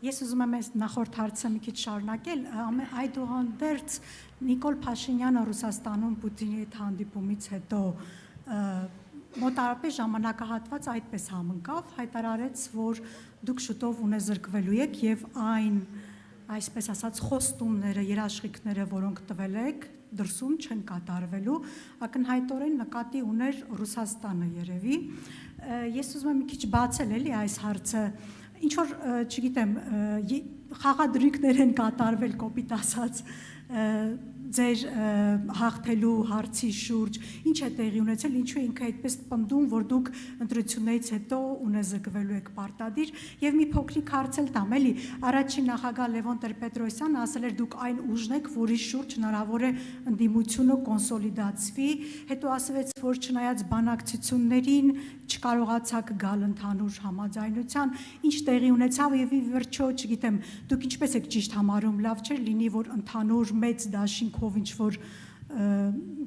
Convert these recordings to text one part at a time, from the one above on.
Ես ուզում եմ այս նախորդ հարցը մի քիչ շարունակել, այդուհանդերձ Նիկոլ Փաշինյանը Ռուսաստանում Պուտինի հետ հանդիպումից հետո մոտարապես ժամանակահատված այդպես համընկավ, հայտարարեց, որ դուք շուտով ունեզրկվելու եք եւ այն, այսպես ասած, խոստումները, երաշխիքները, որոնք տվել եք, դրսում չեն կատարվելու, ակնհայտորեն նկատի ուներ Ռուսաստանը երևի։ Ես ուզում եմ մի քիչ բացել էլի այս հարցը, ինչ որ, չգիտեմ, խաղադրույքներ են կատարվել, կոպիտ ասած, ձեր հաղթելու հարցի շուրջ, ինչ է տեղի ունեցել, ինչու ինքը այդպես պնդում, որ դուք ընտրություններից հետո ունեզրկվելու եք պարտադիր, եւ մի փոքրիկ հարց էլ տամ, էլի, առաջին նախագահ Լևոն Տեր-Պետրոսյանը ասել էր, դուք այն ուժն եք, որի շուրջ հնարավոր է ընդդիմությունը կոնսոլիդացվի, հետո ասվեց, որ չնայած բանակցություններին չկարողացաք գալ ընդհանուր համաձայնության, ինչ տեղի ունեցավ եւ ի վերջո, չգիտեմ, դուք ինչպես եք ճիշտ համարում, լավ չէր լինի, որ ընդհանուր մեծ դաշինքով ինչ որ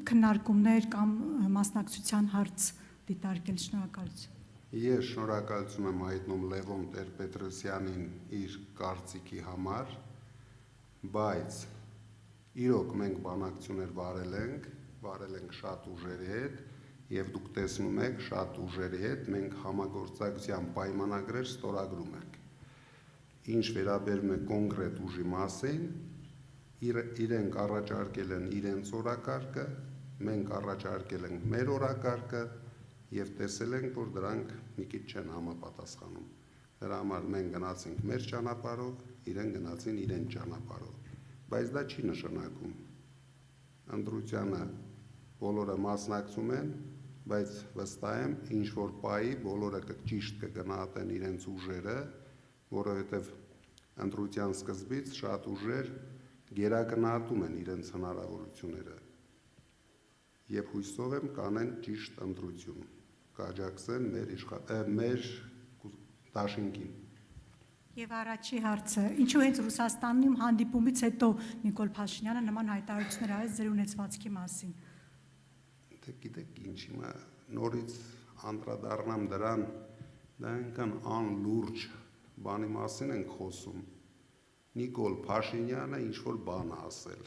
քննարկումներ կամ մասնակցության հարց դիտարկել, շնորհակալություն։ Ես շնորհակալություն եմ հայտնում Լևոն Տեր-Պետրոսյանին իր կարծիքի համար, բայց իրոք մենք բանակցություններ վարել ենք շատ ուժերի հետ, եւ դուք տեսնում եք շատ ուժերի հետ մենք համագործակցության պայմանագրեր ստորագրում ենք։ Ինչ վերաբերում է կոնկրետ ուժի մասին, իրենք առաջարկել են իրենց օրակարգը, մենք առաջարկել ենք մեր օրակարգը եւ տեսել ենք, որ դրանք մի քիչ չեն համապատասխանում։ Դրա համար մենք գնացինք մեր ճանապարհով, իրենք գնացին իրենց ճանապարհով։ Բայց դա չի նշանակում ընտրությանը բոլորը մասնակցում են, բայց վստահ եմ, ինչ որ պահի բոլորը ճիշտ կգնահատեն իրենց ուժերը, որովհետև ընտրության սկզբից շատ ուժեր գերագնահատում են իրենց հնարավորությունները եւ հույսով եմ կանեն ճիշտ ընտրություն, կաջակցեն մեր դաշինքին։ Եվ առաջի հարցը, ինչու հենց Ռուսաստանում հանդիպումից հետո Նիկոլ Փաշինյանը նման հայտարարություններ արեց ձեր ունեցվածքի մասին։ Գիտեք ինչ, հիմա նորից անդրադառնամ դրան, դա այնքան անլուրջ բանի մասին ենք խոսում։ Նիկոլ Փաշինյանը ինչ-որ բան ասել։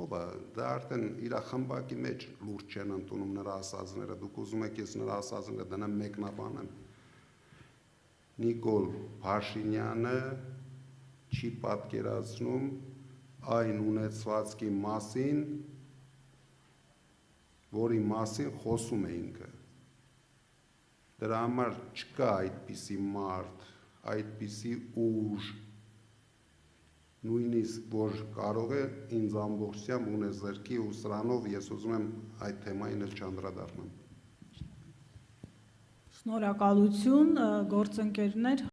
Ով է, դա արդեն իր խմբակի մեջ լուրջ չեն ընդունում նրա ասածները, դուք ուզում եք ես նրա ասածները դնեմ մեկնաբանեմ։ Նիկոլ Փաշինյանը չի պատկերացնում այն ունեցվածքի մասին, որի մասին խոսում է ինքը։ Դրա համար չկա այդպիսի մարդ, այդպիսի ուժ, նույնիսկ որ կարող է ինձ ամբողջությամբ ունեզրկի ու սրանով ես ուզում եմ այդ թեմային էլ չանդրադառնամ։ Շնորհակալություն, գործընկերներ։